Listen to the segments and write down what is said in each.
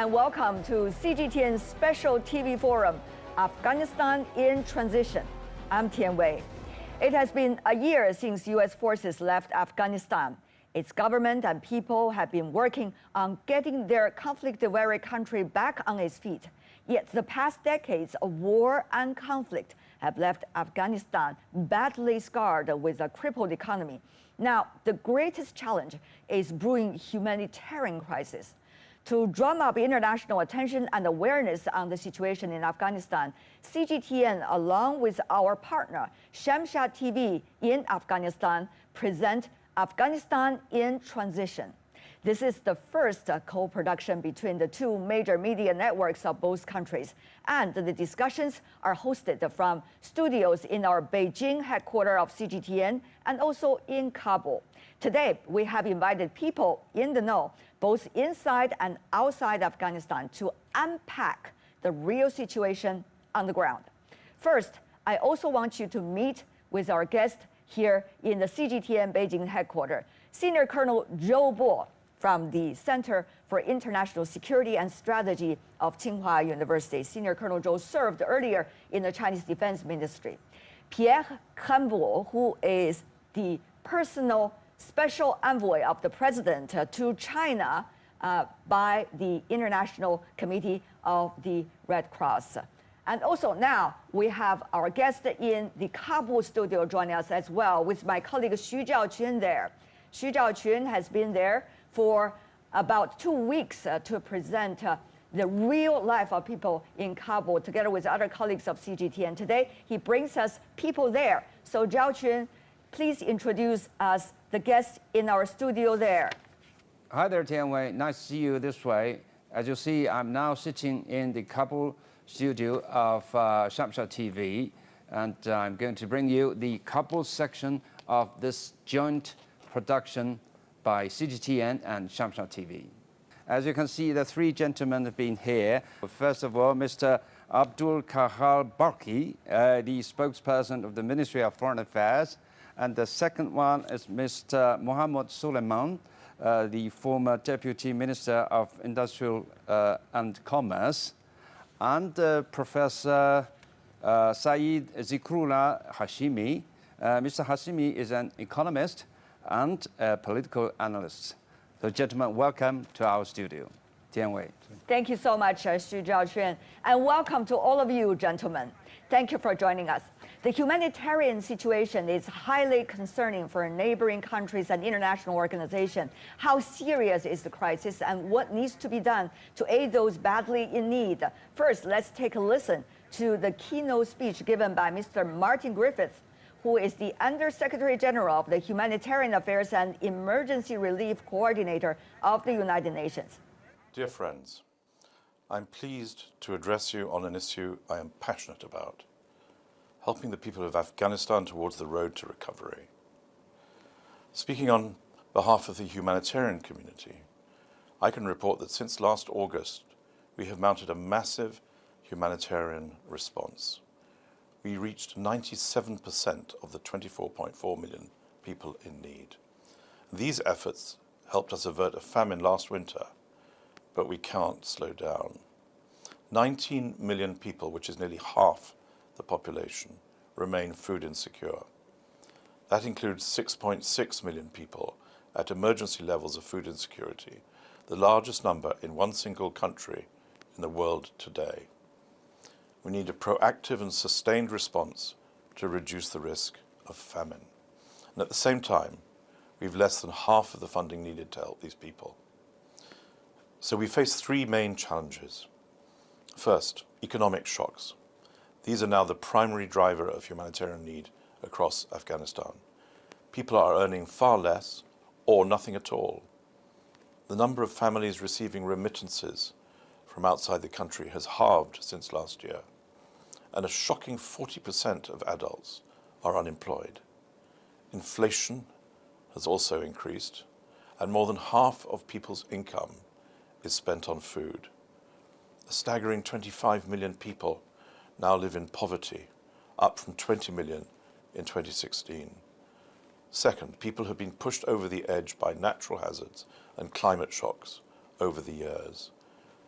and welcome to CGTN's special TV forum, Afghanistan in Transition. I'm Tian Wei. It has been a year since U.S. forces left Afghanistan. Its government and people have been working on getting their conflict-weary country back on its feet. Yet the past decades of war and conflict have left Afghanistan badly scarred with a crippled economy. Now, the greatest challenge is brewing humanitarian crisis. To drum up international attention and awareness on the situation in Afghanistan, CGTN, along with our partner, Shamshad TV in Afghanistan, present Afghanistan in Transition. This is the first co-production between the two major media networks of both countries, and the discussions are hosted from studios in our Beijing headquarters of CGTN and also in Kabul. Today, we have invited people in the know, both inside and outside Afghanistan, to unpack the real situation on the ground. First, I also want you to meet with our guest here in the CGTN Beijing headquarters, Senior Colonel Zhou Bo from the Center for International Security and Strategy of Tsinghua University. Senior Colonel Zhou served earlier in the Chinese Defense Ministry. Pierre Cambo, who is the personal special envoy of the president to China by the International Committee of the Red Cross. And also now we have our guest in the Kabul studio joining us as well, with my colleague Xu Zhaoqun there. Xu Zhaoqun has been there for about 2 weeks to present the real life of people in Kabul, together with other colleagues of CGTN. Today, he brings us people there. So Zhaoqun, please introduce us the guests in our studio there. Hi there, Tian Wei. Nice to see you this way. As you see, I'm now sitting in the Kabul studio of Shamshad TV, and I'm going to bring you the Kabul section of this joint production by CGTN and Shamshad TV. As you can see, the three gentlemen have been here. First of all, Mr. Abdul Kahal Barki, the spokesperson of the Ministry of Foreign Affairs. And the second one is Mr. Mohammed Suleiman, the former Deputy Minister of Industrial and Commerce. And Professor Saeed Zikrullah Hashimi. Mr. Hashimi is an economist and a political analyst. So, gentlemen, welcome to our studio. Tian Wei. Thank you so much, Xu Zhaoqun, and welcome to all of you, gentlemen. Thank you for joining us. The humanitarian situation is highly concerning for neighboring countries and international organizations. How serious is the crisis and what needs to be done to aid those badly in need? First, let's take a listen to the keynote speech given by Mr. Martin Griffiths, who is the Under-Secretary General of the Humanitarian Affairs and Emergency Relief Coordinator of the United Nations. Dear friends, I'm pleased to address you on an issue I am passionate about: helping the people of Afghanistan towards the road to recovery. Speaking on behalf of the humanitarian community, I can report that since last August, we have mounted a massive humanitarian response. We reached 97% of the 24.4 million people in need. These efforts helped us avert a famine last winter, but we can't slow down. 19 million people, which is nearly half the population, remain food insecure. That includes 6.6 million people at emergency levels of food insecurity, the largest number in one single country in the world today. We need a proactive and sustained response to reduce the risk of famine. And at the same time, we've less than half of the funding needed to help these people. So we face three main challenges. First, economic shocks. These are now the primary driver of humanitarian need across Afghanistan. People are earning far less or nothing at all. The number of families receiving remittances from outside the country has halved since last year, and a shocking 40% of adults are unemployed. Inflation has also increased, and more than half of people's income is spent on food. A staggering 25 million people now live in poverty, up from 20 million in 2016. Second, people have been pushed over the edge by natural hazards and climate shocks over the years.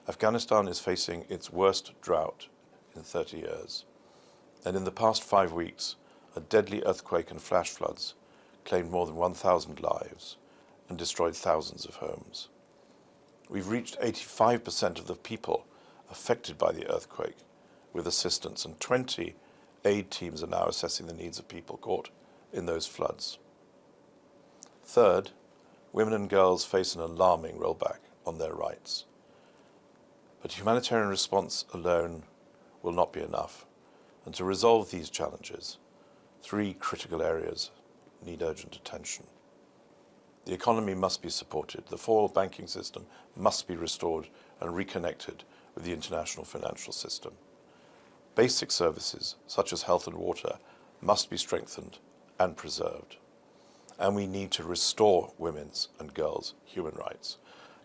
Afghanistan is facing its worst drought in 30 years. And in the past 5 weeks, a deadly earthquake and flash floods claimed more than 1,000 lives and destroyed thousands of homes. We've reached 85% of the people affected by the earthquake with assistance, and 20 aid teams are now assessing the needs of people caught in those floods. Third, women and girls face an alarming rollback on their rights. But humanitarian response alone will not be enough. And to resolve these challenges, 3 critical areas need urgent attention. The economy must be supported. The formal banking system must be restored and reconnected with the international financial system. Basic services, such as health and water, must be strengthened and preserved. And we need to restore women's and girls' human rights.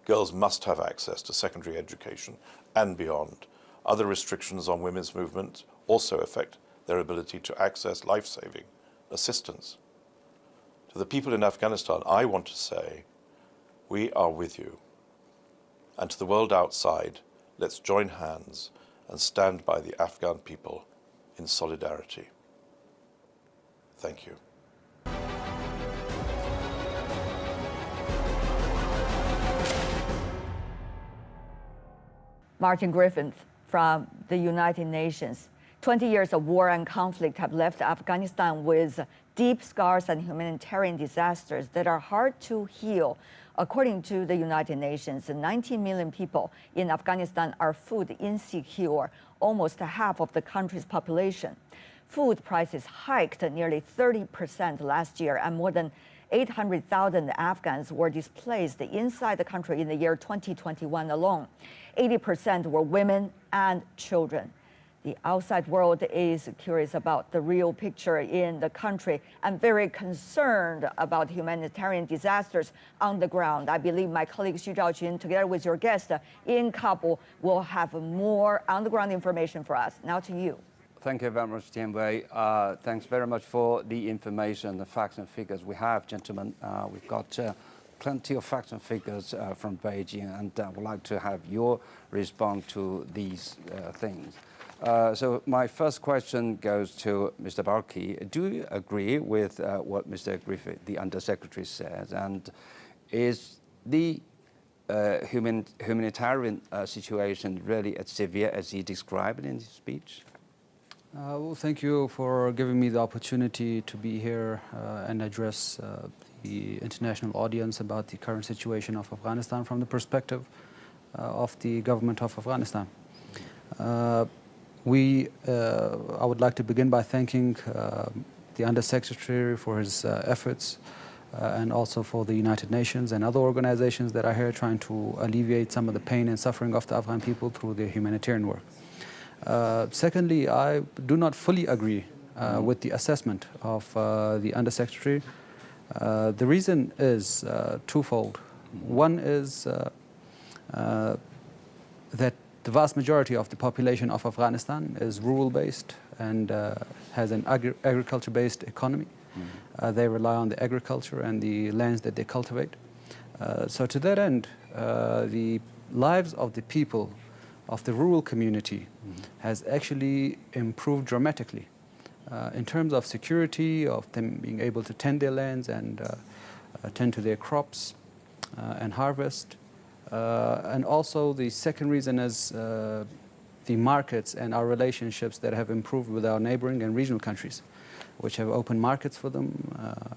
Girls must have access to secondary education and beyond. Other restrictions on women's movement also affect their ability to access life-saving assistance. To the people in Afghanistan, I want to say, we are with you. And to the world outside, let's join hands and stand by the Afghan people in solidarity. Thank you. Martin Griffith from the United Nations. 20 years of war and conflict have left Afghanistan with deep scars and humanitarian disasters that are hard to heal. According to the United Nations, 19 million people in Afghanistan are food insecure, almost half of the country's population. Food prices hiked nearly 30% last year, and more than 800,000 Afghans were displaced inside the country in the year 2021 alone. 80% were women and children. The outside world is curious about the real picture in the country and very concerned about humanitarian disasters on the ground. I believe my colleague Xu Zhaoqun, together with your guest in Kabul, will have more on-the-ground information for us. Now to you. Thank you very much, Tian Wei. Thanks very much for the information, the facts and figures we have, gentlemen. We've got plenty of facts and figures from Beijing, and I would like to have your response to these things. So my first question goes to Mr. Balki. Do you agree with what Mr. Griffith, the Undersecretary, says? And is the humanitarian situation really as severe as he described in his speech? Well, thank you for giving me the opportunity to be here and address the international audience about the current situation of Afghanistan from the perspective of the government of Afghanistan. I would like to begin by thanking the Undersecretary for his efforts and also for the United Nations and other organizations that are here trying to alleviate some of the pain and suffering of the Afghan people through their humanitarian work. Secondly, I do not fully agree with the assessment of the Undersecretary. The reason is twofold. One is that the vast majority of the population of Afghanistan is rural-based and has an agriculture-based economy. They rely on the agriculture and the lands that they cultivate. So to that end, the lives of the people of the rural community has actually improved dramatically in terms of security, of them being able to tend their lands and tend to their crops and harvest. And also the second reason is the markets and our relationships that have improved with our neighboring and regional countries, which have opened markets for them,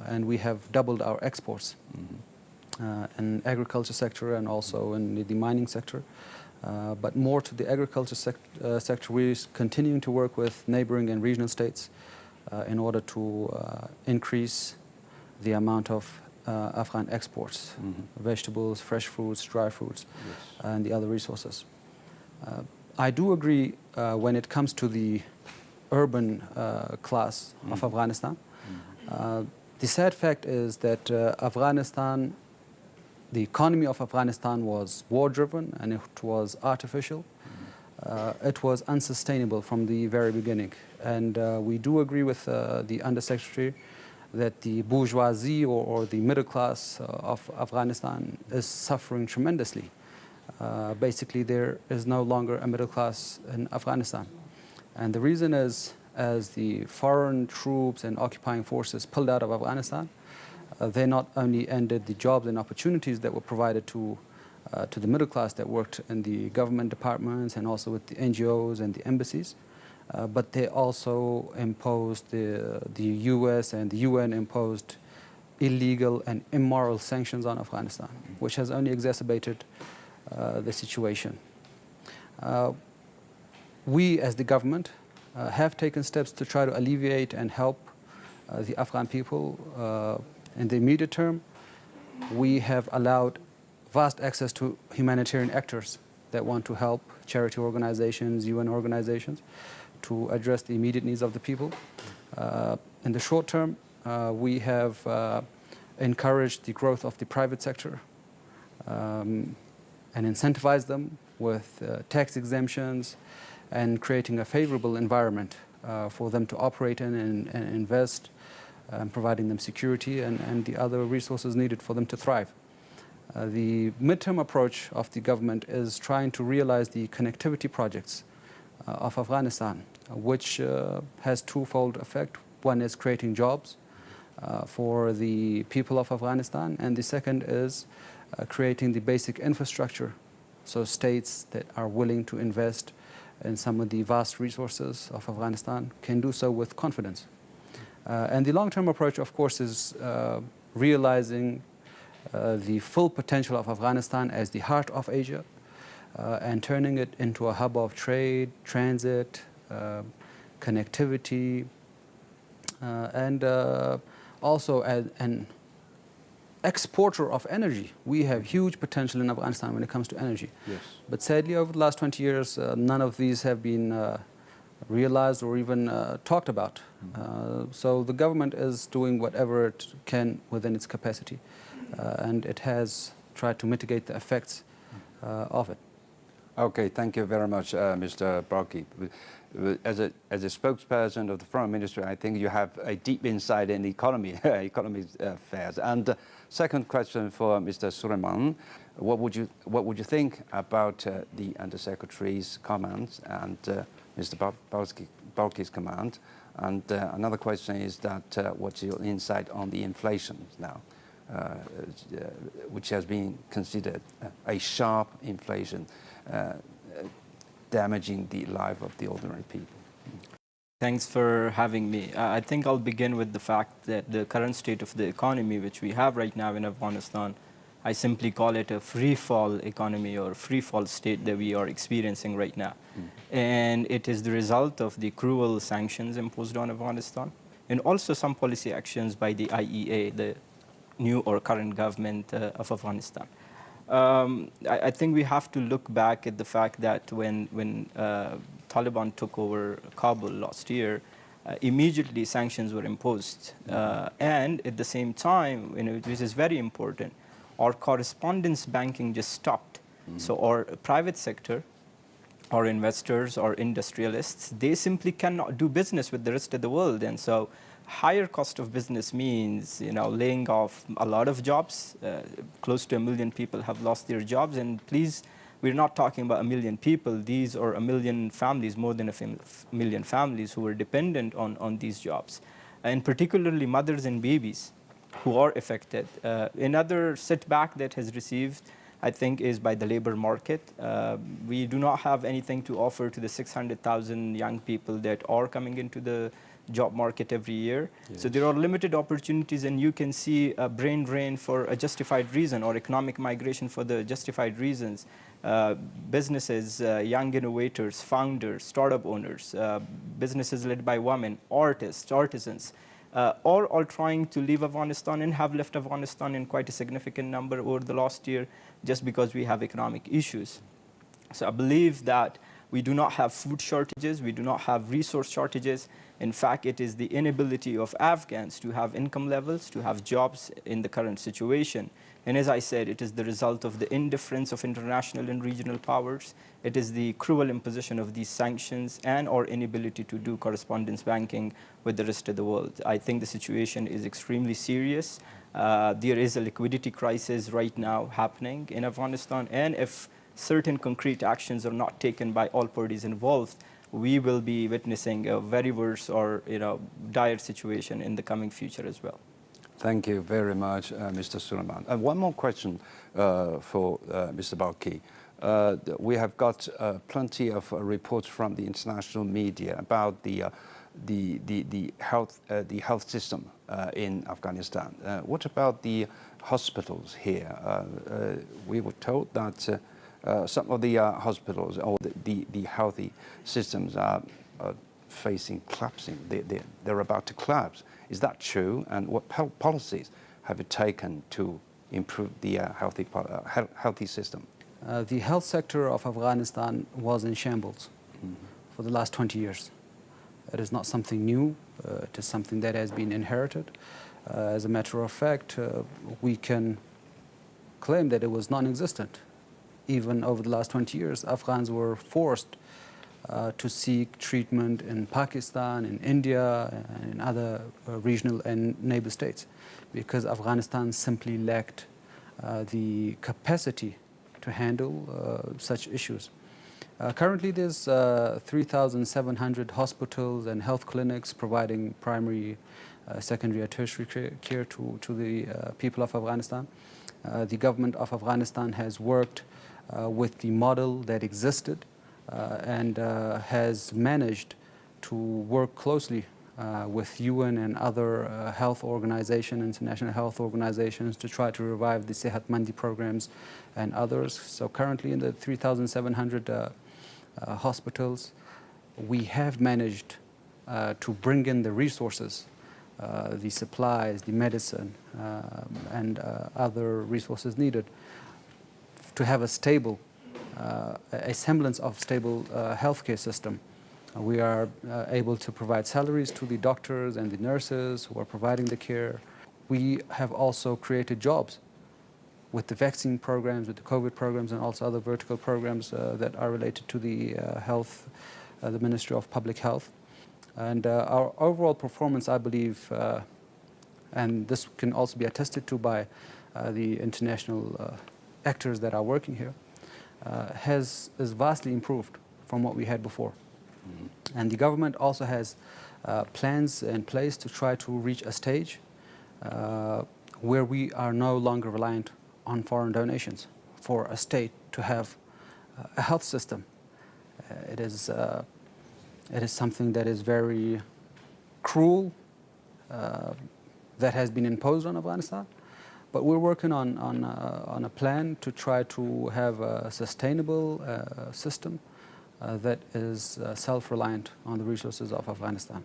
and we have doubled our exports in agriculture sector and also in the mining sector. But more to the agriculture sector, we're continuing to work with neighboring and regional states in order to increase the amount of Afghan exports, vegetables, fresh fruits, dry fruits, and the other resources. I do agree when it comes to the urban class of Afghanistan. The sad fact is that Afghanistan, the economy of Afghanistan was war-driven and it was artificial. It was unsustainable from the very beginning. And we do agree with the Undersecretary that the bourgeoisie or the middle class of Afghanistan is suffering tremendously basically there is no longer a middle class in Afghanistan. And the reason is, as the foreign troops and occupying forces pulled out of Afghanistan, they not only ended the jobs and opportunities that were provided to the middle class that worked in the government departments and also with the NGOs and the embassies, but they also imposed, the US and the UN imposed illegal and immoral sanctions on Afghanistan, which has only exacerbated the situation. We, as the government, have taken steps to try to alleviate and help the Afghan people in the immediate term. We have allowed vast access to humanitarian actors that want to help, charity organizations, UN organizations, to address the immediate needs of the people. In the short term, we have encouraged the growth of the private sector and incentivized them with tax exemptions and creating a favorable environment for them to operate in and invest, providing them security and the other resources needed for them to thrive. The midterm approach of the government is trying to realize the connectivity projects of Afghanistan, which has twofold effect. One is creating jobs for the people of Afghanistan, and the second is creating the basic infrastructure, so states that are willing to invest in some of the vast resources of Afghanistan can do so with confidence. And the long-term approach, of course, is realizing the full potential of Afghanistan as the heart of Asia and turning it into a hub of trade, transit, connectivity, and also as an exporter of energy. We have huge potential in Afghanistan when it comes to energy. Yes. But sadly, over the last 20 years, none of these have been realized or even talked about. So the government is doing whatever it can within its capacity, and it has tried to mitigate the effects of it. Okay, thank you very much, Mr. Barki. As a spokesperson of the Foreign Ministry, I think you have a deep insight in economy affairs. And second question for Mr. Suleiman, what would you think about the Undersecretary's comments and Mr. Barki's comment? And another question is that what's your insight on the inflation now, which has been considered a sharp inflation, damaging the life of the ordinary people? Thanks for having me. I think I'll begin with the fact that the current state of the economy which we have right now in Afghanistan, I simply call it a free fall economy or free fall state that we are experiencing right now. And it is the result of the cruel sanctions imposed on Afghanistan and also some policy actions by the IEA, the new or current government of Afghanistan. I think we have to look back at the fact that when Taliban took over Kabul last year, immediately sanctions were imposed. And at the same time, which is very important, our correspondence banking just stopped. So our private sector, our investors, our industrialists, they simply cannot do business with the rest of the world. And so higher cost of business means, laying off a lot of jobs. Close to 1 million people have lost their jobs. And please, we're not talking about 1 million people. These are 1 million families, more than 1 million families who are dependent on these jobs. And particularly mothers and babies who are affected. Another setback that has received, I think, is by the labor market. We do not have anything to offer to the 600,000 young people that are coming into the job market every year. Yes. So there are limited opportunities, and you can see a brain drain for a justified reason or economic migration for the justified reasons. Businesses, young innovators, founders, startup owners, businesses led by women, artists, artisans, all are trying to leave Afghanistan and have left Afghanistan in quite a significant number over the last year just because we have economic issues. So I believe that we do not have food shortages, we do not have resource shortages. In fact, it is the inability of Afghans to have income levels, to have jobs in the current situation. And as I said, it is the result of the indifference of international and regional powers. It is the cruel imposition of these sanctions and our inability to do correspondence banking with the rest of the world. I think the situation is extremely serious. There is a liquidity crisis right now happening in Afghanistan. And if certain concrete actions are not taken by all parties involved, we will be witnessing a very worse or dire situation in the coming future as well. Thank you very much, Mr. Suleiman. One more question for Mr. Balki. We have got plenty of reports from the international media about the health system in Afghanistan. What about the hospitals here? We were told that some of the hospitals or the healthy systems are facing collapsing. They're about to collapse. Is that true? And what policies have you taken to improve the healthy system? The health sector of Afghanistan was in shambles for the last 20 years. It is not something new. It is something that has been inherited. As a matter of fact, we can claim that it was non-existent. Even over the last 20 years, Afghans were forced to seek treatment in Pakistan, in India, and in other regional and neighbor states, because Afghanistan simply lacked the capacity to handle such issues. Currently, there's 3,700 hospitals and health clinics providing primary, secondary, and tertiary care to the people of Afghanistan. The government of Afghanistan has worked with the model that existed and has managed to work closely with UN and other health organizations, international health organizations, to try to revive the Sehat Mandi programs and others. So currently in the 3,700 hospitals, we have managed to bring in the resources, the supplies, the medicine, and other resources needed to have a stable, a semblance of stable healthcare system. We are able to provide salaries to the doctors and the nurses who are providing the care. We have also created jobs with the vaccine programs, with the COVID programs, and also other vertical programs that are related to the health, the Ministry of Public Health. And our overall performance, I believe, and this can also be attested to by the international actors that are working here, is vastly improved from what we had before. And the government also has plans in place to try to reach a stage where we are no longer reliant on foreign donations for a state to have a health system. It is something that is very cruel, that has been imposed on Afghanistan. But we're working on a plan to try to have a sustainable system that is self-reliant on the resources of Afghanistan.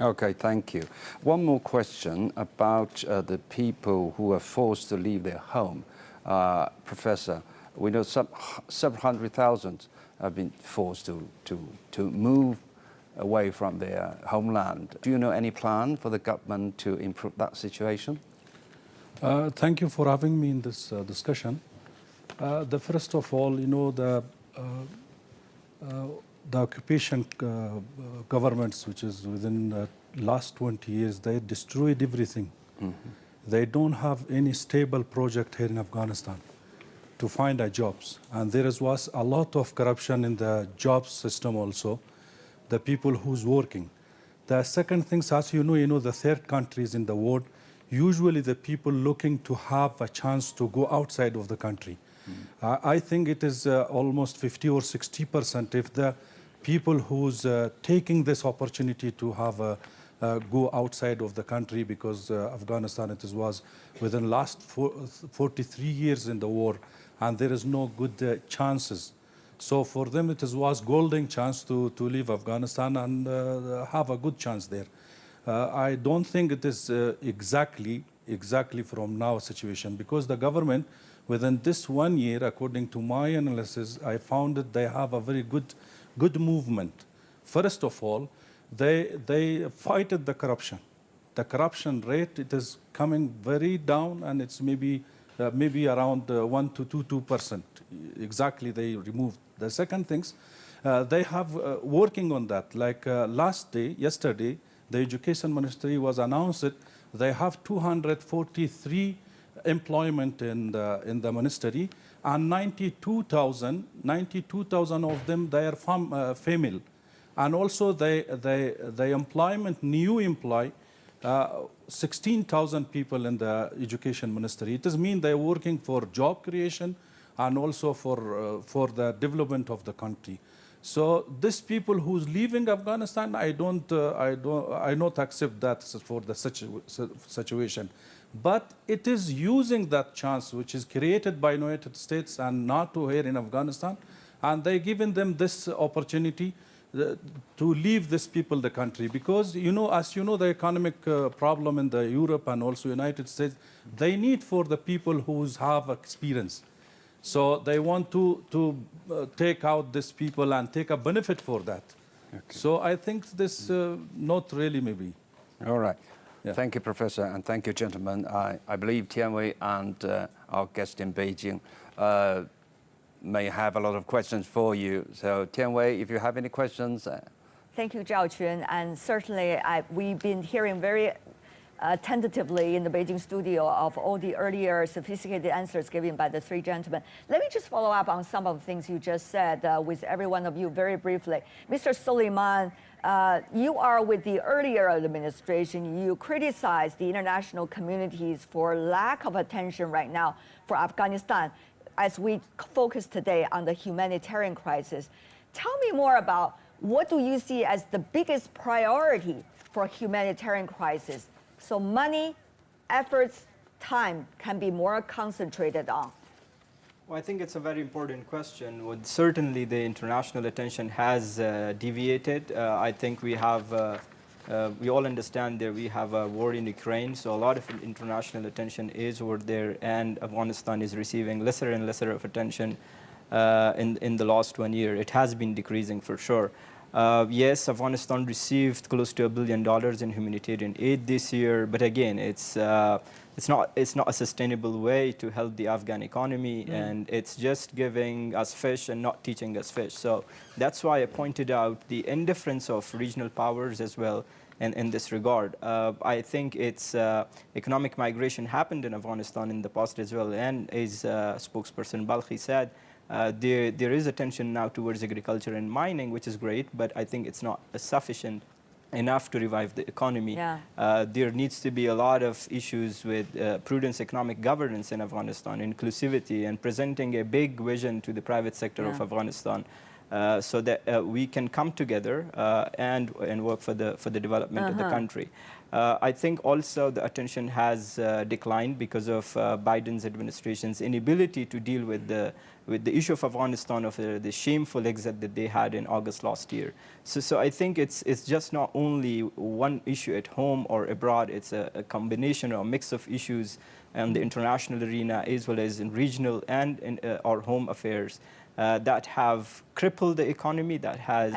Okay, thank you. One more question about the people who are forced to leave their home. Professor, we know several hundred thousand have been forced to move away from their homeland. Do you know any plan for the government to improve that situation? Thank you for having me in this discussion. First of all, you know, the occupation governments, which is within the last 20 years, they destroyed everything. They don't have any stable project here in Afghanistan to find jobs. And there was a lot of corruption in the jobs system also, the people who's working. The second thing, as you know, the third countries in the world, usually the people looking to have a chance to go outside of the country. I think it is almost 50 or 60% if the people who's taking this opportunity to have go outside of the country, because Afghanistan was within last 43 years in the war, and there is no good chances. So for them it was golden chance to leave Afghanistan and have a good chance there. I don't think it is exactly from now situation, because the government within this 1 year, according to my analysis, I found that they have a very good movement. First of all, they fighted the corruption. The corruption rate, it is coming very down, and it's maybe around 1 to 2%. Exactly, they removed. The second things, they have working on that. Like yesterday, the Education Ministry was announced that they have 243 employment in the ministry, and 92,000 of them, they are female. And also the employment, new employ 16,000 people in the education ministry. It does mean they're working for job creation and also for the development of the country. So these people who's leaving Afghanistan, I not accept that for the situation. But it is using that chance which is created by United States and NATO here in Afghanistan, and they given them this opportunity to leave these people the country, because as you know, the economic problem in the Europe and also United States, they need for the people who have experience. So they want to take out these people and take a benefit for that. Okay. So I think this not really maybe. All right. Yeah. Thank you, Professor, and thank you, gentlemen. I believe Tian Wei and our guest in Beijing may have a lot of questions for you. So Tian Wei, if you have any questions. Thank you, Zhao Qun. And certainly we've been hearing very tentatively in the Beijing studio of all the earlier sophisticated answers given by the three gentlemen. Let me just follow up on some of the things you just said with every one of you very briefly. Mr. Suleiman, you are with the earlier administration. You criticized the international communities for lack of attention right now for Afghanistan as we focus today on the humanitarian crisis. Tell me more about what do you see as the biggest priority for humanitarian crisis? So money, efforts, time can be more concentrated on. Well, I think it's a very important question. Well, certainly the international attention has deviated. I think we have, we all understand that we have a war in Ukraine, so a lot of international attention is over there, and Afghanistan is receiving lesser and lesser of attention in the last 1 year. It has been decreasing for sure. Yes, Afghanistan received close to $1 billion in humanitarian aid this year, but again, it's not a sustainable way to help the Afghan economy, and it's just giving us fish and not teaching us fish. So that's why I pointed out the indifference of regional powers as well in this regard. I think it's economic migration happened in Afghanistan in the past as well, and as spokesperson Balkhi said, there is attention now towards agriculture and mining, which is great, but I think it's not sufficient enough to revive the economy. Yeah. There needs to be a lot of issues with prudence economic governance in Afghanistan, inclusivity, and presenting a big vision to the private sector of Afghanistan so that we can come together and work for the development of the country. I think also the attention has declined because of Biden's administration's inability to deal with the issue of Afghanistan, of the shameful exit that they had in August last year. So I think it's just not only one issue at home or abroad, it's a combination or a mix of issues in the international arena as well as in regional and in our home affairs that have crippled the economy, that has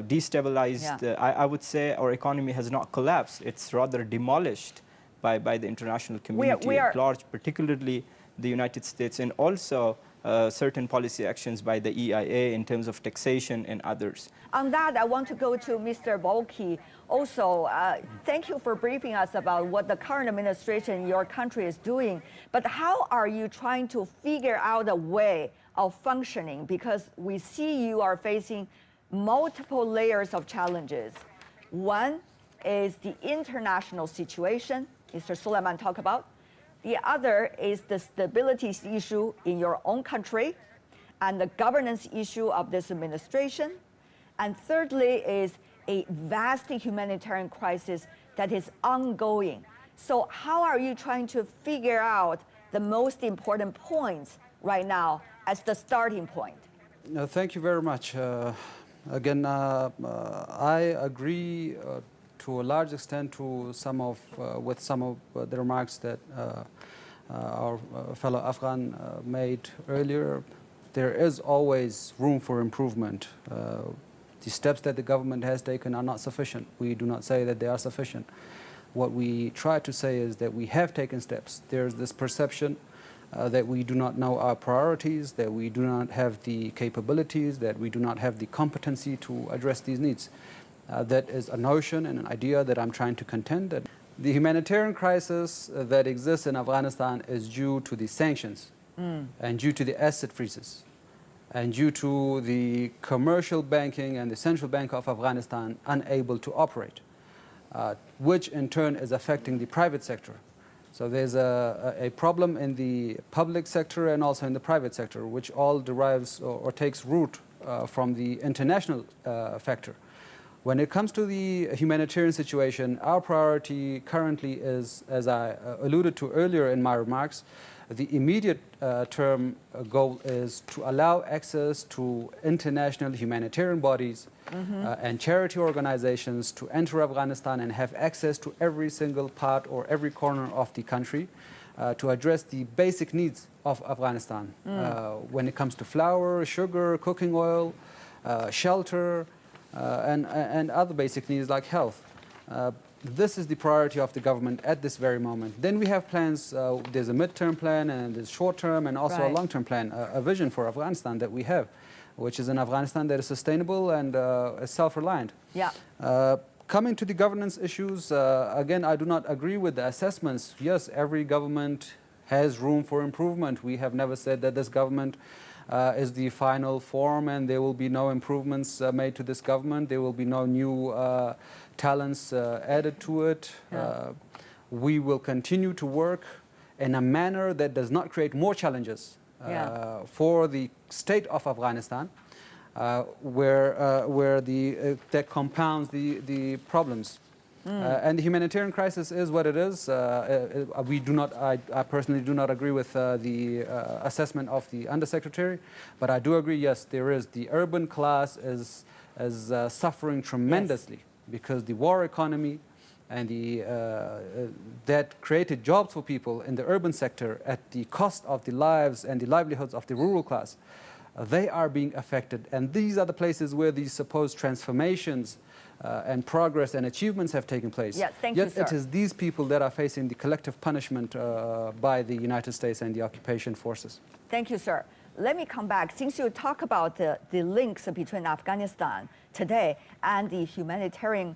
destabilized. I would say our economy has not collapsed, it's rather demolished by the international community at large, particularly the United States, and also certain policy actions by the EIA in terms of taxation and others. On that, I want to go to Mr. Balkhi. Also, thank you for briefing us about what the current administration in your country is doing. But how are you trying to figure out a way of functioning? Because we see you are facing multiple layers of challenges. One is the international situation Mr. Suleiman talked about. The other is the stability issue in your own country and the governance issue of this administration. And thirdly is a vast humanitarian crisis that is ongoing. So how are you trying to figure out the most important points right now as the starting point? Thank you very much. Again, I agree to a large extent to with some of the remarks that our fellow Afghan made earlier. There is always room for improvement. The steps that the government has taken are not sufficient. We do not say that they are sufficient. What we try to say is that we have taken steps. There's this perception that we do not know our priorities, that we do not have the capabilities, that we do not have the competency to address these needs. That is a notion and an idea that I'm trying to contend. The humanitarian crisis that exists in Afghanistan is due to the sanctions and due to the asset freezes and due to the commercial banking and the central bank of Afghanistan unable to operate, which in turn is affecting the private sector. So there's a problem in the public sector and also in the private sector, which all derives or takes root from the international factor. When it comes to the humanitarian situation, our priority currently is, as I alluded to earlier in my remarks, the immediate term goal is to allow access to international humanitarian bodies and charity organizations to enter Afghanistan and have access to every single part or every corner of the country to address the basic needs of Afghanistan when it comes to flour, sugar, cooking oil, shelter, and other basic needs like health. This is the priority of the government at this very moment. Then we have plans, there's a midterm plan and there's short-term and also a long-term plan, a vision for Afghanistan that we have, which is an Afghanistan that is sustainable and self-reliant. Yeah. Coming to the governance issues, again, I do not agree with the assessments. Yes, every government has room for improvement. We have never said that this government is the final form and there will be no improvements made to this government. There will be no new talents added to it. We will continue to work in a manner that does not create more challenges for the state of Afghanistan, where that compounds the problems. And the humanitarian crisis is what it is. I personally do not agree with the assessment of the Undersecretary, but I do agree, yes, there is. The urban class is suffering tremendously because the war economy and that created jobs for people in the urban sector at the cost of the lives and the livelihoods of the rural class. They are being affected, and these are the places where these supposed transformations and progress and achievements have taken place. Yeah, thank you, sir. Yet it is these people that are facing the collective punishment by the United States and the occupation forces. Thank you, sir. Let me come back. Since you talk about the links between Afghanistan today and the humanitarian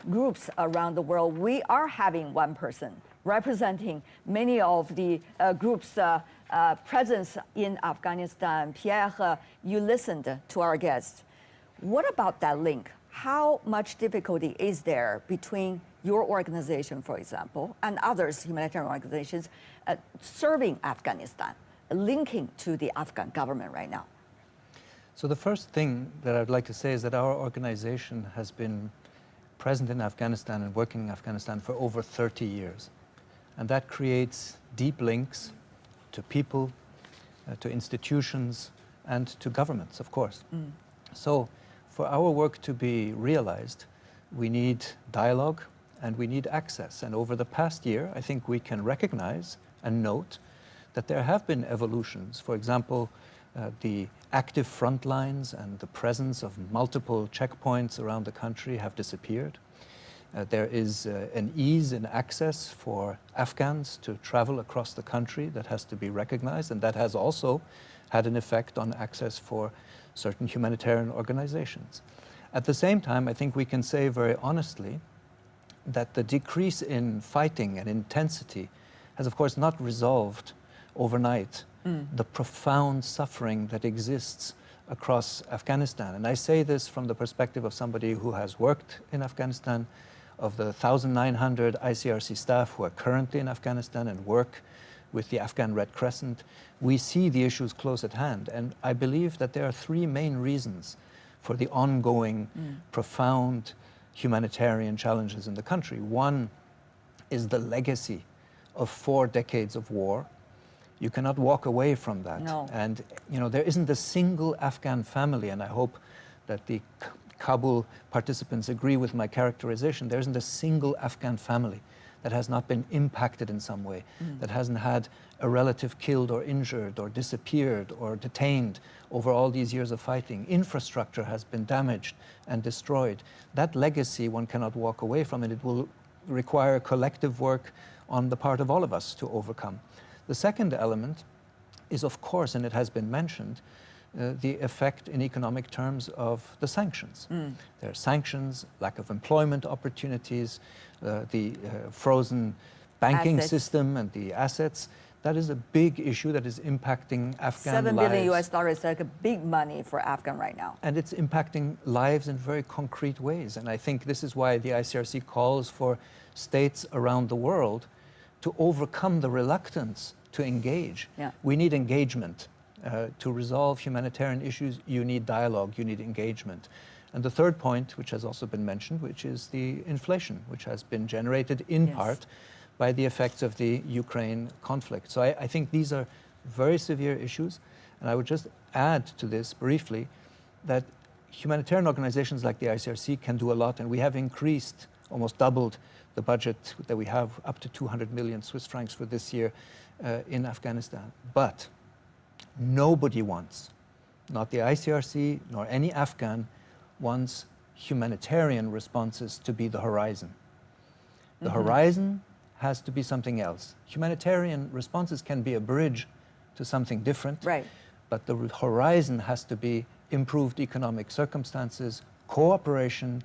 groups around the world, we are having one person representing many of the groups' presence in Afghanistan. Pierre, you listened to our guests. What about that link? How much difficulty is there between your organization, for example, and others, humanitarian organizations, serving Afghanistan, linking to the Afghan government right now? So the first thing that I'd like to say is that our organization has been present in Afghanistan and working in Afghanistan for over 30 years. And that creates deep links to people, to institutions, and to governments, of course. So for our work to be realized, we need dialogue and we need access. And over the past year, I think we can recognize and note that there have been evolutions. For example, the active front lines and the presence of multiple checkpoints around the country have disappeared. There is an ease in access for Afghans to travel across the country that has to be recognized, and that has also had an effect on access for certain humanitarian organizations. At the same time, I think we can say very honestly that the decrease in fighting and intensity has, of course, not resolved overnight the profound suffering that exists across Afghanistan. And I say this from the perspective of somebody who has worked in Afghanistan, of the 1,900 ICRC staff who are currently in Afghanistan and work with the Afghan Red Crescent. We see the issues close at hand. And I believe that there are three main reasons for the ongoing profound humanitarian challenges in the country. One is the legacy of 4 decades of war. You cannot walk away from that. No. And there isn't a single Afghan family, and I hope that the Kabul participants agree with my characterization, there isn't a single Afghan family that has not been impacted in some way, that hasn't had a relative killed or injured or disappeared or detained over all these years of fighting. Infrastructure has been damaged and destroyed. That legacy one cannot walk away from, and it will require collective work on the part of all of us to overcome. The second element is, of course, and it has been mentioned, the effect in economic terms of the sanctions. There are sanctions, lack of employment opportunities, the frozen banking system and the assets. That is a big issue that is impacting Afghan lives. $7 billion is like a big money for Afghan right now. And it's impacting lives in very concrete ways. And I think this is why the ICRC calls for states around the world to overcome the reluctance to engage. Yeah. We need engagement. To resolve humanitarian issues, you need dialogue, you need engagement. And the third point, which has also been mentioned, which is the inflation, which has been generated in part by the effects of the Ukraine conflict. So I think these are very severe issues. And I would just add to this briefly that humanitarian organizations like the ICRC can do a lot, and we have increased, almost doubled the budget that we have, up to 200 million Swiss francs for this year in Afghanistan. But nobody wants, not the ICRC nor any Afghan, wants humanitarian responses to be the horizon. The horizon has to be something else. Humanitarian responses can be a bridge to something different, but the horizon has to be improved economic circumstances, cooperation,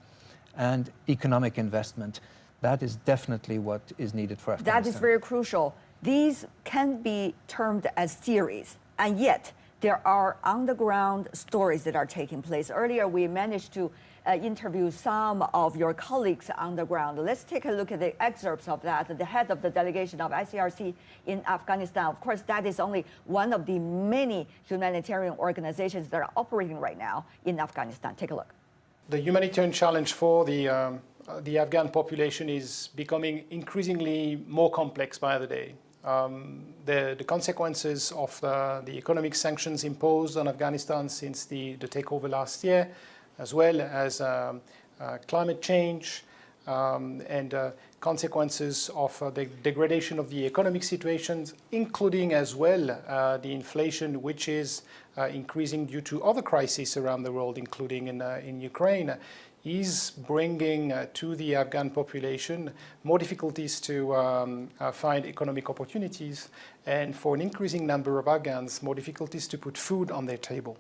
and economic investment. That is definitely what is needed for Afghanistan. That is very crucial. These can be termed as theories, and yet there are on-the-ground stories that are taking place. Earlier, we managed to interview some of your colleagues on the ground. Let's take a look at the excerpts of that. The head of the delegation of ICRC in Afghanistan. Of course, that is only one of the many humanitarian organizations that are operating right now in Afghanistan. Take a look. The humanitarian challenge for the Afghan population is becoming increasingly more complex by the day. The consequences of the economic sanctions imposed on Afghanistan since the takeover last year, as well as climate change and consequences of the degradation of the economic situations, including as well the inflation, which is increasing due to other crises around the world, including in Ukraine, is bringing to the Afghan population more difficulties to find economic opportunities, and for an increasing number of Afghans, more difficulties to put food on their table.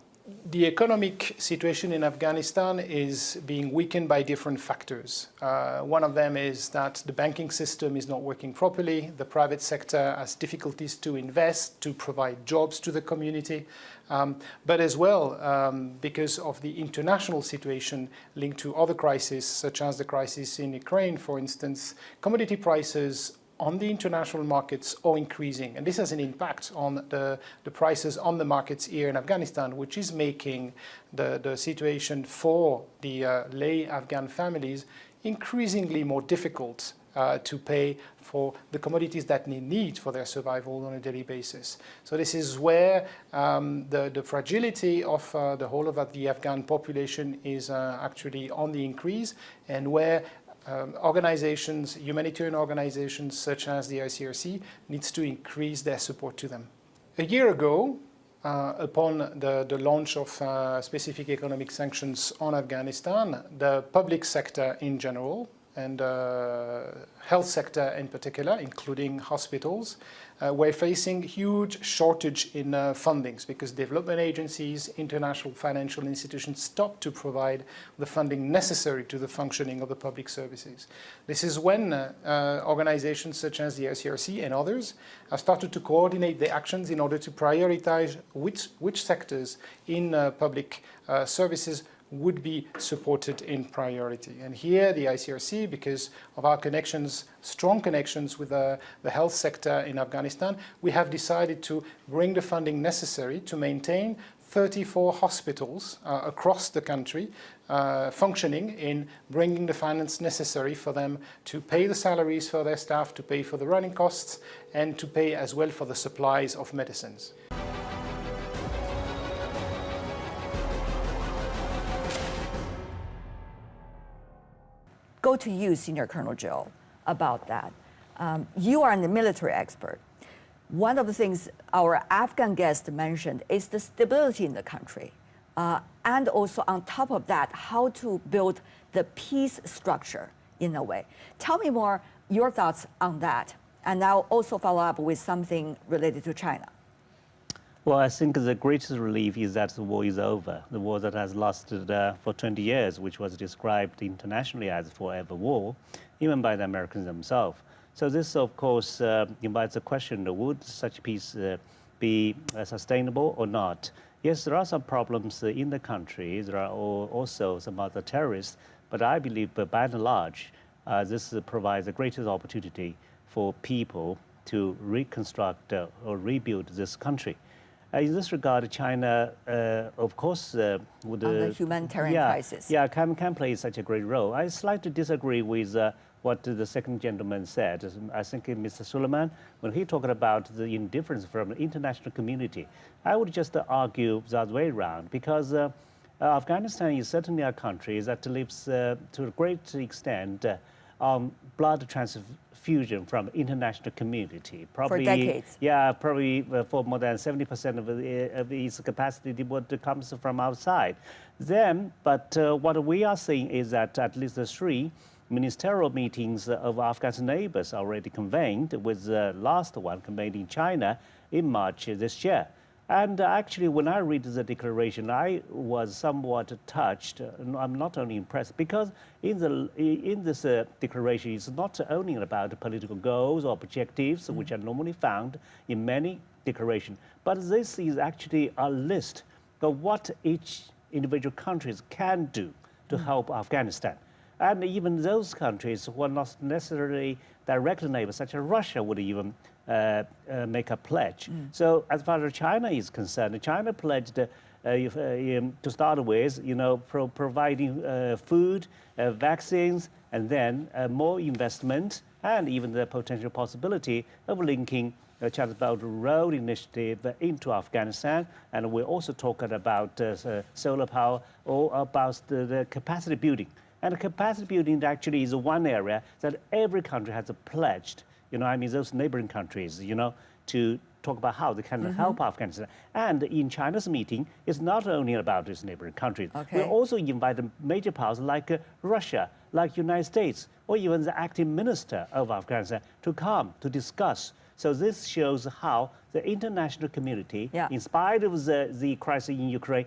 The economic situation in Afghanistan is being weakened by different factors. One of them is that the banking system is not working properly. The private sector has difficulties to invest, to provide jobs to the community. But as well, because of the international situation linked to other crises, such as the crisis in Ukraine, for instance, commodity prices on the international markets are increasing. And this has an impact on the prices on the markets here in Afghanistan, which is making the situation for the lay Afghan families increasingly more difficult to pay for the commodities that they need for their survival on a daily basis. So this is where the fragility of the whole of the Afghan population is actually on the increase, and where organizations, humanitarian organizations such as the ICRC, needs to increase their support to them. A year ago, upon the launch of specific economic sanctions on Afghanistan, the public sector in general and health sector in particular, including hospitals, were facing huge shortage in fundings because development agencies, international financial institutions stopped to provide the funding necessary to the functioning of the public services. This is when organizations such as the ICRC and others have started to coordinate their actions in order to prioritize which sectors in public services would be supported in priority. And here the ICRC, because of our connections, strong connections with the health sector in Afghanistan, we have decided to bring the funding necessary to maintain 34 hospitals across the country functioning, in bringing the finance necessary for them to pay the salaries for their staff, to pay for the running costs, and to pay as well for the supplies of medicines. Go to you, Senior Colonel Joe, about that. You are the military expert. One of the things our Afghan guest mentioned is the stability in the country. And also on top of that, how to build the peace structure in a way. Tell me more your thoughts on that. And I'll also follow up with something related to China. Well, I think the greatest relief is that the war is over. The war that has lasted for 20 years, which was described internationally as forever war, even by the Americans themselves. So this, of course, invites the question, would such peace be sustainable or not? Yes, there are some problems in the country. There are also some other terrorists, but I believe by and large, this provides the greatest opportunity for people to reconstruct or rebuild this country. In this regard, China, of course, would... On the humanitarian crisis. Yeah, can play such a great role. I slightly disagree with what the second gentleman said. I think Mr. Suleiman, when he talked about the indifference from the international community, I would just argue the other way around, because Afghanistan is certainly a country that lives to a great extent on blood transfusion from international community. Probably, for decades. Yeah, probably for more than 70% of its capacity would comes from outside. Then, but what we are seeing is that at least the 3 ministerial meetings of Afghan's neighbors already convened, with the last one convened in China in March this year. And actually, when I read the declaration, I was somewhat touched. I'm not only impressed, because in this declaration, it's not only about political goals or objectives, which are normally found in many declarations, but this is actually a list of what each individual countries can do to help Afghanistan. And even those countries who are not necessarily direct neighbors, such as Russia, would even make a pledge. So as far as China is concerned, China pledged to start with, providing food, vaccines, and then more investment, and even the potential possibility of linking China's Belt and Road Initiative into Afghanistan. And we're also talking about solar power or about the capacity building. And capacity building actually is one area that every country has pledged, those neighboring countries, to talk about how they can help Afghanistan. And in China's meeting, it's not only about these neighboring countries. Okay. We also invite major powers like Russia, like United States, or even the acting minister of Afghanistan to come to discuss. So this shows how the international community, in spite of the crisis in Ukraine,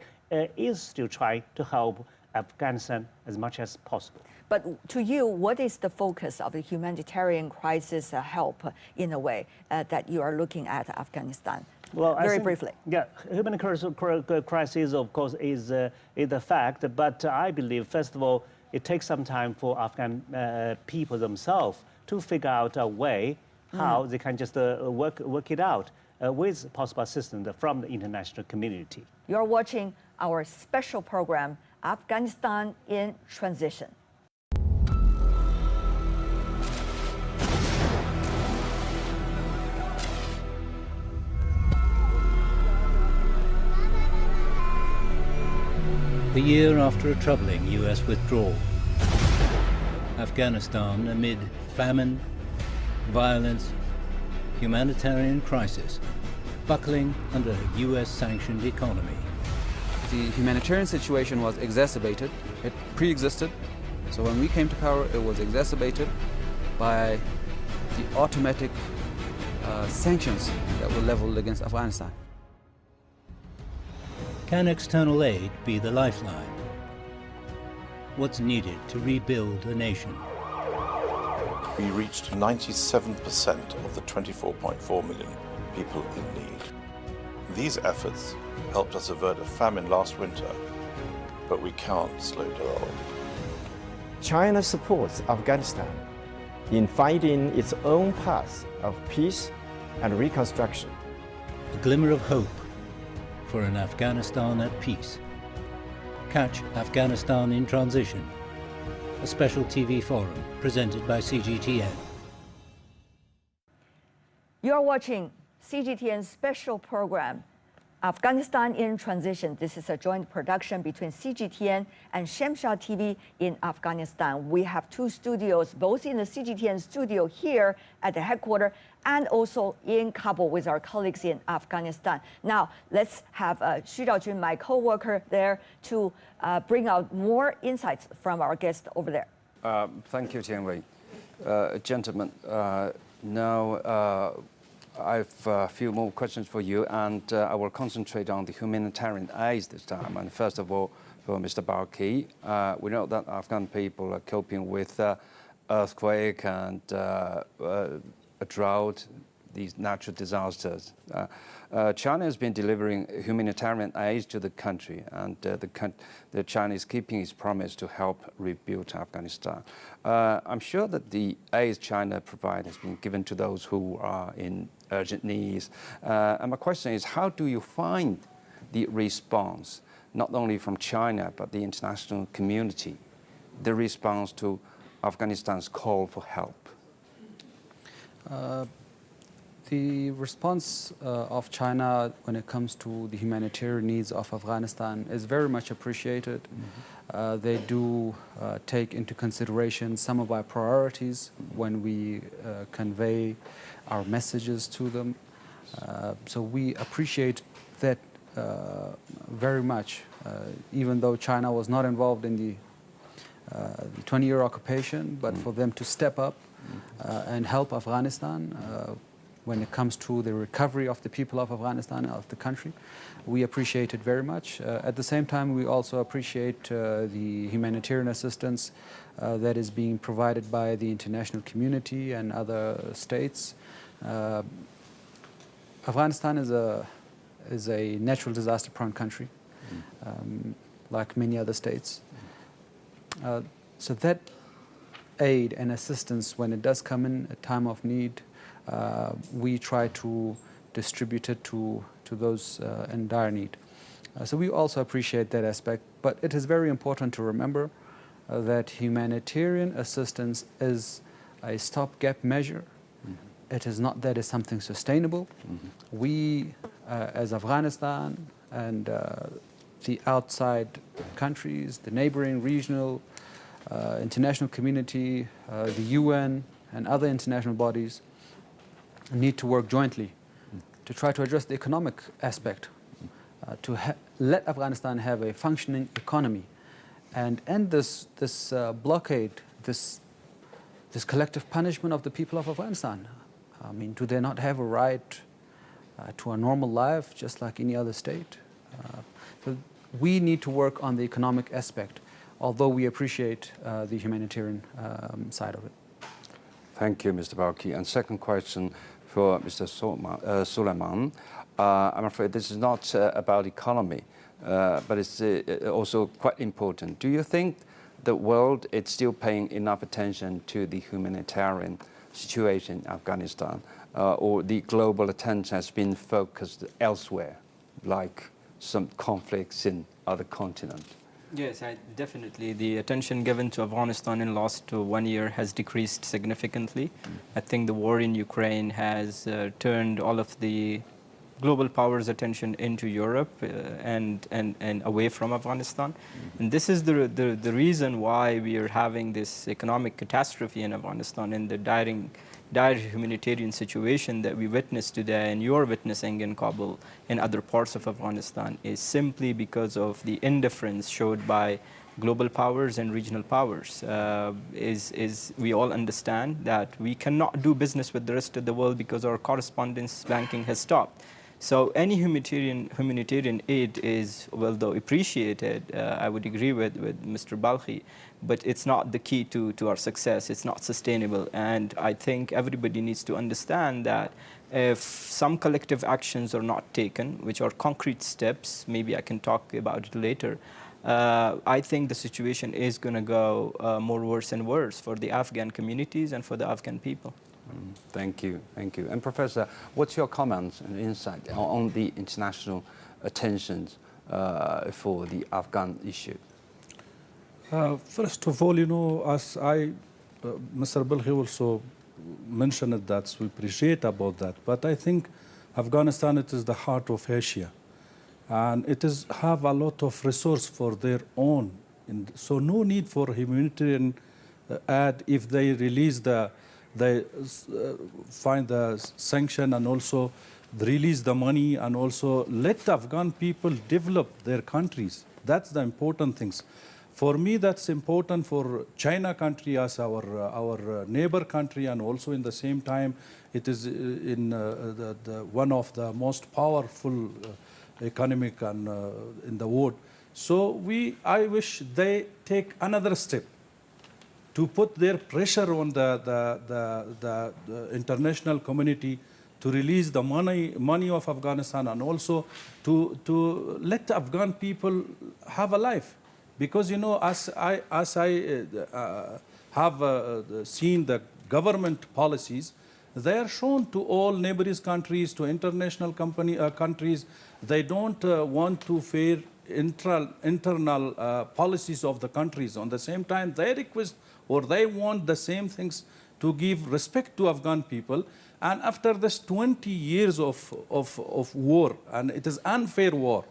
is still trying to help Afghanistan as much as possible. But to you, what is the focus of the humanitarian crisis help, in a way, that you are looking at Afghanistan? Well, very briefly. Yeah, humanitarian crisis, of course, is a fact. But I believe, first of all, it takes some time for Afghan people themselves to figure out a way how they can just work it out with possible assistance from the international community. You're watching our special program, Afghanistan in Transition. A year after a troubling U.S. withdrawal, Afghanistan amid famine, violence, humanitarian crisis, buckling under a U.S.-sanctioned economy. The humanitarian situation was exacerbated. It pre-existed. So when we came to power, it was exacerbated by the automatic sanctions that were leveled against Afghanistan. Can external aid be the lifeline? What's needed to rebuild a nation? We reached 97% of the 24.4 million people in need. These efforts helped us avert a famine last winter, but we can't slow down. China supports Afghanistan in finding its own path of peace and reconstruction. A glimmer of hope for an Afghanistan at peace. Catch Afghanistan in Transition, a special TV forum presented by CGTN. You are watching CGTN's special program, Afghanistan in Transition. This is a joint production between CGTN and Shamshad TV in Afghanistan. We have 2 studios, both in the CGTN studio here at the headquarters and also in Kabul with our colleagues in Afghanistan. Now, let's have Xu Zhaojun, my co-worker there, to bring out more insights from our guest over there. Thank you, Tianwei. Gentlemen, now I have a few more questions for you, and I will concentrate on the humanitarian aid this time. And first of all, for Mr. Balkhi, we know that Afghan people are coping with earthquake and a drought, these natural disasters. China has been delivering humanitarian aid to the country, and the China is keeping its promise to help rebuild Afghanistan. I'm sure that the aid China provides has been given to those who are in urgent needs. And my question is, how do you find the response, not only from China, but the international community, the response to Afghanistan's call for help? The response of China when it comes to the humanitarian needs of Afghanistan is very much appreciated. Mm-hmm. They do take into consideration some of our priorities when we convey our messages to them. So we appreciate that very much, even though China was not involved in the 20-year occupation, but for them to step up and help Afghanistan when it comes to the recovery of the people of Afghanistan, of the country. We appreciate it very much. At the same time, we also appreciate the humanitarian assistance that is being provided by the international community and other states. Afghanistan is a natural disaster-prone country, like many other states. So that aid and assistance, when it does come in a time of need, we try to distribute it to those in dire need. So we also appreciate that aspect, but it is very important to remember that humanitarian assistance is a stopgap measure. Mm-hmm. It is not that it's something sustainable. Mm-hmm. We, as Afghanistan and the outside countries, the neighboring regional, international community, the UN and other international bodies, need to work jointly to try to address the economic aspect, to let Afghanistan have a functioning economy and end this blockade, this collective punishment of the people of Afghanistan. I mean, do they not have a right to a normal life just like any other state? So we need to work on the economic aspect, although we appreciate the humanitarian side of it. Thank you, Mr. Balkhi. And second question for Mr. Suleiman. I'm afraid this is not about economy, but it's also quite important. Do you think the world is still paying enough attention to the humanitarian situation in Afghanistan, or the global attention has been focused elsewhere, like some conflicts in other continents? Yes, definitely. The attention given to Afghanistan in the last 1 year has decreased significantly. I think the war in Ukraine has turned all of the global powers' attention into Europe and away from Afghanistan. And this is the reason why we are having this economic catastrophe in Afghanistan and the dire humanitarian situation that we witness today and you're witnessing in Kabul and other parts of Afghanistan is simply because of the indifference showed by global powers and regional powers. We all understand that we cannot do business with the rest of the world because our correspondence banking has stopped. So any humanitarian aid is, well, though appreciated, I would agree with Mr. Balkhi, but it's not the key to our success. It's not sustainable. And I think everybody needs to understand that if some collective actions are not taken, which are concrete steps, maybe I can talk about it later, I think the situation is going to go more worse and worse for the Afghan communities and for the Afghan people. Thank you, thank you. And Professor, what's your comments and insight on the international attention for the Afghan issue? First of all, you know, as Mr. Balkhi also mentioned that we appreciate about that, but I think Afghanistan, it is the heart of Asia, and it is have a lot of resource for their own, so no need for humanitarian aid if they release they find the sanction and also release the money and also let the Afghan people develop their countries. That's the important things. For me, that's important for China country as our neighbor country, and also in the same time, it is in one of the most powerful economic and in the world. So I wish they take another step to put their pressure on the international community to release the money of Afghanistan, and also to let the Afghan people have a life. Because, you know, as I have seen the government policies, they are shown to all neighbors countries, to international countries. They don't want to fear internal policies of the countries. On the same time, they request or they want the same things to give respect to Afghan people. And after this 20 years of war, and it is unfair war,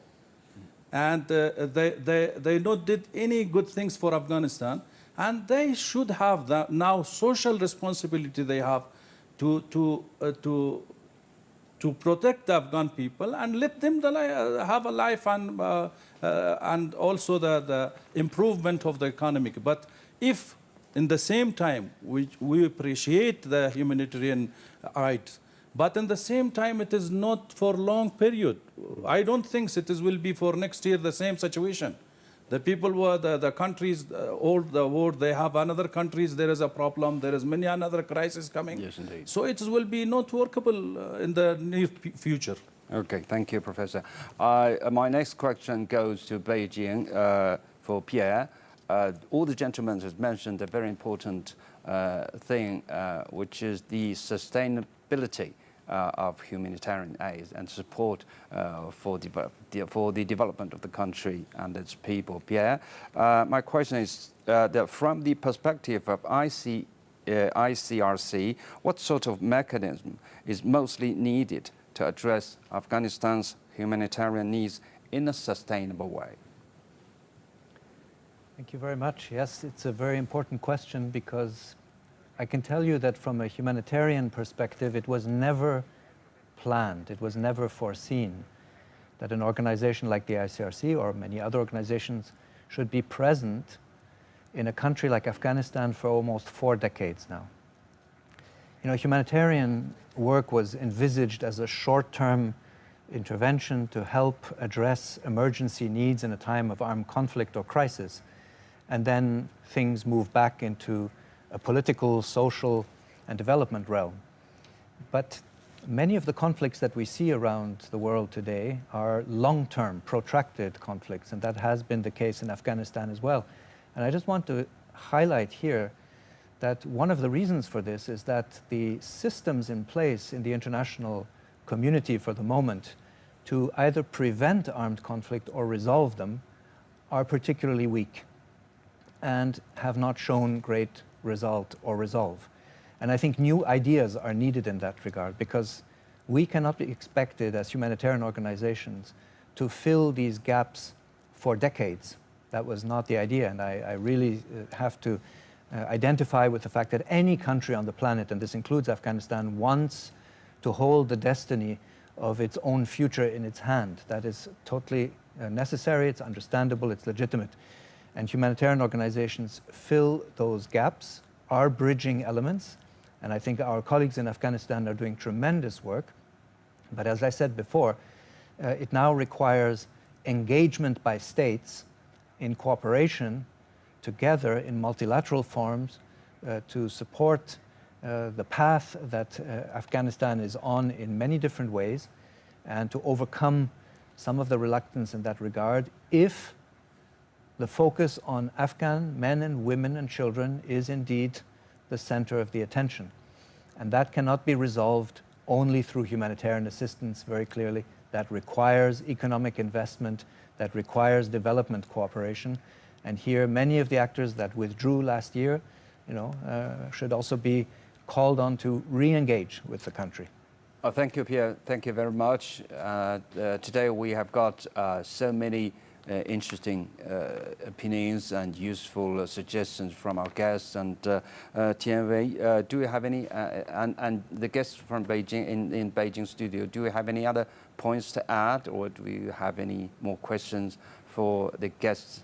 and they not did any good things for Afghanistan, and they should have the now social responsibility they have to protect the Afghan people and let them have a life, and also the improvement of the economy. But if in the same time we appreciate the humanitarian rights, but in the same time, it is not for long period. I don't think it will be for next year the same situation. The people were the countries, all the world, they have another countries. There is a problem. There is many another crisis coming. Yes, indeed. So it will be not workable in the near future. Okay, thank you, Professor. My next question goes to Beijing for Pierre. All the gentlemen have mentioned a very important thing, which is the sustainability of humanitarian aid and support for the development of the country and its people. Pierre, my question is that from the perspective of ICRC, what sort of mechanism is mostly needed to address Afghanistan's humanitarian needs in a sustainable way? Thank you very much. Yes, it's a very important question, because I can tell you that from a humanitarian perspective, it was never planned, it was never foreseen that an organization like the ICRC or many other organizations should be present in a country like Afghanistan for almost 4 decades now. You know, humanitarian work was envisaged as a short-term intervention to help address emergency needs in a time of armed conflict or crisis, and then things move back into a political, social, and development realm. But many of the conflicts that we see around the world today are long-term, protracted conflicts, and that has been the case in Afghanistan as well. And I just want to highlight here that one of the reasons for this is that the systems in place in the international community for the moment to either prevent armed conflict or resolve them are particularly weak and have not shown great result or resolve. And I think new ideas are needed in that regard, because we cannot be expected as humanitarian organizations to fill these gaps for decades. That was not the idea, and I really have to identify with the fact that any country on the planet, and this includes Afghanistan, wants to hold the destiny of its own future in its hand. That is totally necessary, it's understandable, it's legitimate. And humanitarian organizations fill those gaps, are bridging elements, and I think our colleagues in Afghanistan are doing tremendous work. But as I said before, it now requires engagement by states in cooperation together in multilateral forms to support the path that Afghanistan is on in many different ways, and to overcome some of the reluctance in that regard if the focus on Afghan men and women and children is indeed the center of the attention. And that cannot be resolved only through humanitarian assistance, very clearly. That requires economic investment, that requires development cooperation. And here, many of the actors that withdrew last year, should also be called on to re-engage with the country. Thank you, Pierre. Thank you very much. Today we have got so many interesting opinions and useful suggestions from our guests. And Tianwei, do you have any, and the guests from Beijing, in Beijing studio, do you have any other points to add, or do you have any more questions for the guests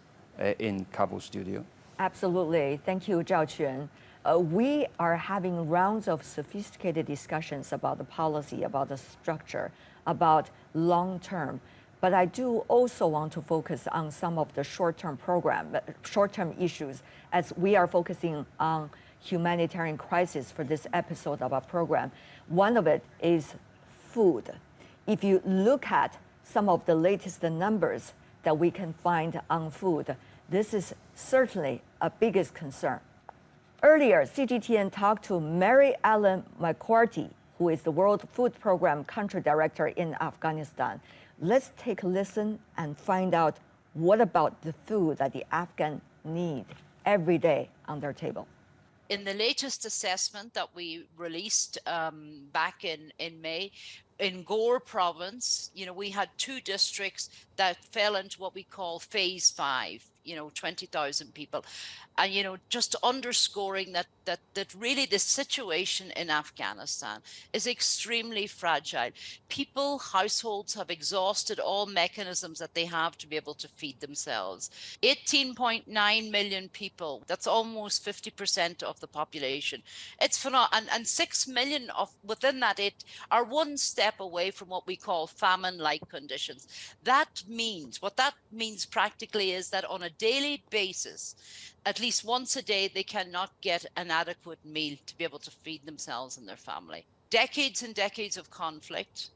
in Kabul studio. Absolutely. Thank you, Zhao Quan. We are having rounds of sophisticated discussions about the policy, about the structure, about long-term. But I do also want to focus on some of the short-term issues, as we are focusing on humanitarian crisis for this episode of our program. One of it is food. If you look at some of the latest numbers that we can find on food, this is certainly a biggest concern. Earlier, CGTN talked to Mary Ellen McCarthy, who is the World Food Program Country Director in Afghanistan. Let's take a listen and find out what about the food that the Afghans need every day on their table. In the latest assessment that we released back in May, in Gore province, we had 2 districts that fell into what we call phase 5, 20,000 people. And, just underscoring that really the situation in Afghanistan is extremely fragile. People, households have exhausted all mechanisms that they have to be able to feed themselves. 18.9 million people, that's almost 50% of the population. It's phenomenal. And 6 million within that are one step away from what we call famine-like conditions. What that means practically is that on a daily basis, at least once a day, they cannot get an adequate meal to be able to feed themselves and their family. Decades and decades of conflict,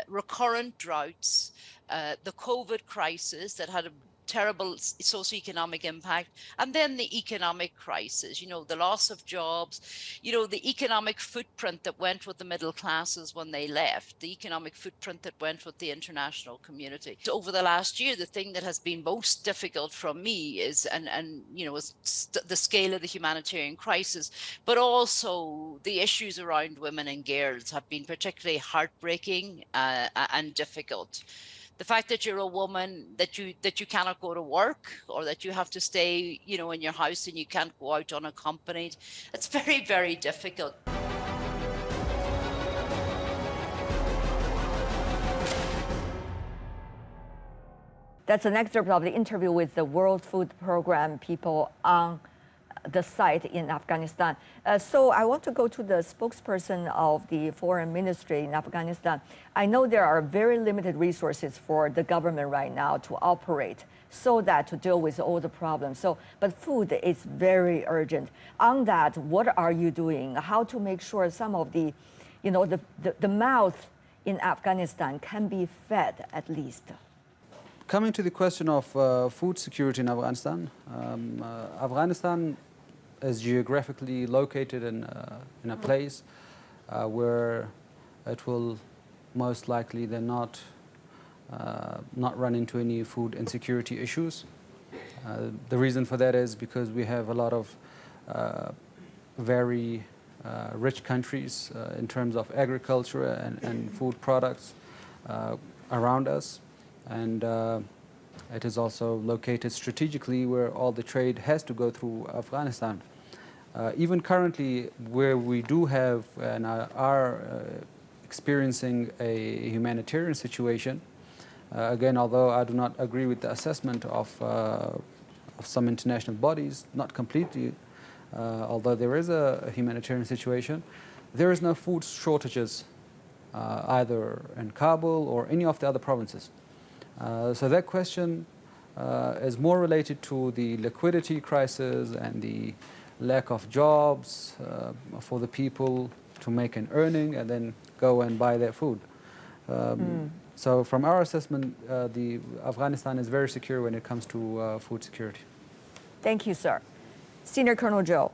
recurrent droughts, the COVID crisis that had a terrible socioeconomic impact, and then the economic crisis, the loss of jobs, the economic footprint that went with the middle classes when they left, the economic footprint that went with the international community. So over the last year, the thing that has been most difficult from me is, the scale of the humanitarian crisis, but also the issues around women and girls have been particularly heartbreaking and difficult. The fact that you're a woman, that you cannot go to work, or that you have to stay, in your house and you can't go out unaccompanied, it's very, very difficult. That's an excerpt of the interview with the World Food Program people on the site in Afghanistan. So I want to go to the spokesperson of the Foreign Ministry in Afghanistan. I know there are very limited resources for the government right now to operate so that to deal with all the problems. But food is very urgent. On that, what are you doing? How to make sure some of the, the mouth in Afghanistan can be fed at least? Coming to the question of food security in Afghanistan, Afghanistan is geographically located in a place where it will most likely then not run into any food insecurity issues. The reason for that is because we have a lot of very rich countries in terms of agriculture and food products around us, and it is also located strategically where all the trade has to go through Afghanistan. Even currently, where we do have and are experiencing a humanitarian situation, again, although I do not agree with the assessment of some international bodies, not completely, although there is a humanitarian situation, there is no food shortages either in Kabul or any of the other provinces. So that question is more related to the liquidity crisis and the lack of jobs for the people to make an earning and then go and buy their food. So from our assessment, the Afghanistan is very secure when it comes to food security. Thank you, sir. Senior Colonel Joe.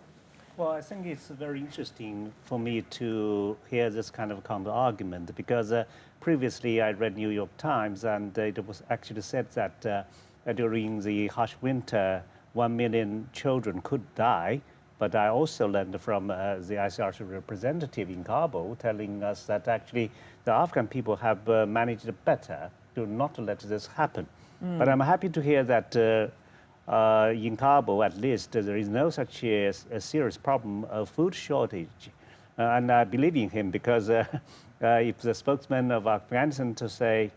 Well, I think it's very interesting for me to hear this kind of counter-argument because previously I read New York Times and it was actually said that during the harsh winter, 1 million children could die. But I also learned from the ICRC representative in Kabul telling us that actually the Afghan people have managed better to not let this happen. But I'm happy to hear that in Kabul, at least, there is no such a serious problem of food shortage. And I believe in him because if the spokesman of Afghanistan to say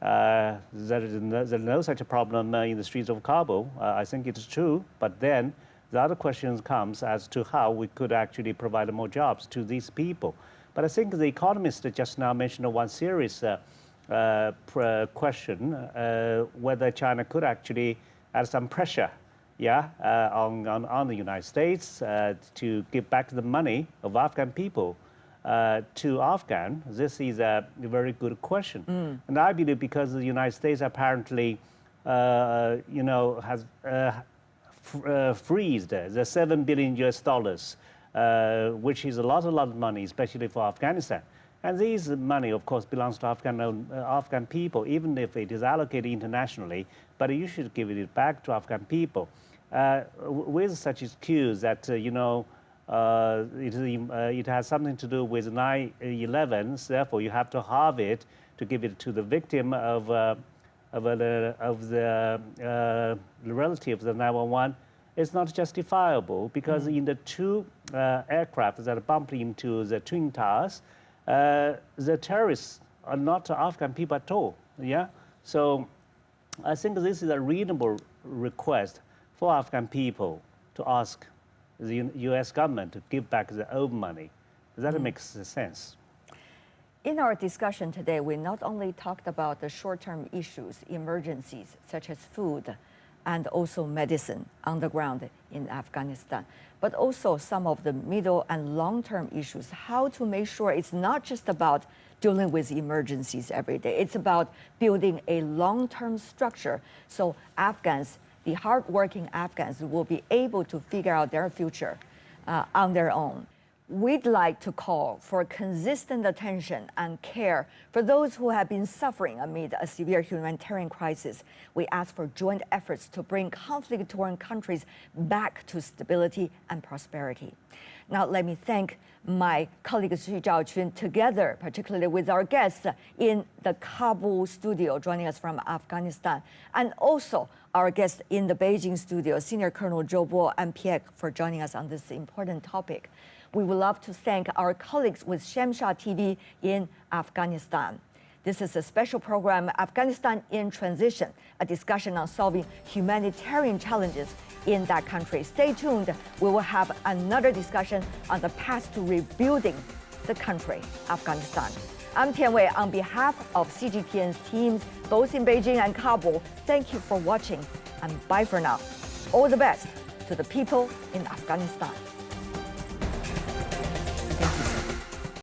there's no such a problem in the streets of Kabul. I think it's true, but then the other question comes as to how we could actually provide more jobs to these people. But I think the economist just now mentioned one serious question, whether China could actually add some pressure on the United States to give back the money of Afghan people to Afghan. This is a very good question. And I believe because the United States apparently, has freezed the $7 billion US, which is a lot of money, especially for Afghanistan. And this money, of course, belongs to Afghan people, even if it is allocated internationally, but you should give it back to Afghan people. With such excuse that, it has something to do with 9/11, therefore you have to halve it to give it to the victim of the relative of the 911. It's not justifiable because in the two aircraft that bumped into the Twin Towers, the terrorists are not Afghan people at all. Yeah, so I think this is a reasonable request for Afghan people to ask the U.S. government to give back their own money. That makes sense. In our discussion today, we not only talked about the short-term issues, emergencies such as food and also medicine on the ground in Afghanistan, but also some of the middle and long-term issues, how to make sure it's not just about dealing with emergencies every day. It's about building a long-term structure so Afghans, the hardworking Afghans, will be able to figure out their future on their own. We'd like to call for consistent attention and care for those who have been suffering amid a severe humanitarian crisis. We ask for joint efforts to bring conflict-torn countries back to stability and prosperity. Now, let me thank my colleague Xu Zhaoqun, together, particularly with our guests in the Kabul studio, joining us from Afghanistan, and also our guest in the Beijing studio, Senior Colonel Zhou Bo and Piek, for joining us on this important topic. We would love to thank our colleagues with Shamshad TV in Afghanistan. This is a special program, Afghanistan in Transition, a discussion on solving humanitarian challenges in that country. Stay tuned. We will have another discussion on the path to rebuilding the country, Afghanistan. I'm Tian Wei on behalf of CGTN's teams, both in Beijing and Kabul. Thank you for watching, and bye for now. All the best to the people in Afghanistan.